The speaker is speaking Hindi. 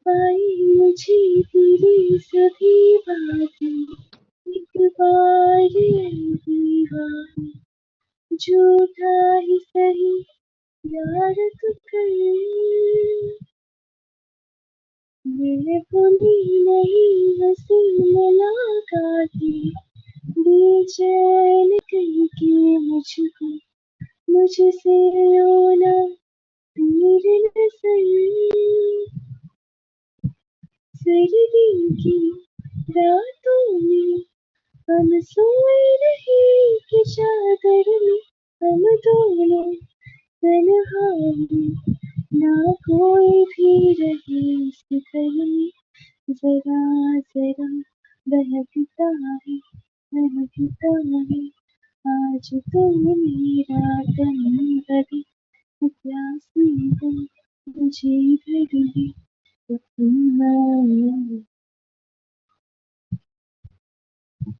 पाई मुझे तेरी सभी बातें, एक बार दीवानी, झूठा ही सही यार तू कर, मैं भूली नहीं हंसी मुलाकातें, बेचैन करके मुझको, मुझसे रोना तेरे नजर, सर्दी की रातों में हम सोए रहे कि चादर में, हम दोनों तन्हाई, ना कोई भी रहे इस घर में, जरा जरा बहकता है, बहकता है आज तो मेरा तन बदे, प्यासी हो मुझे भर दे सपना।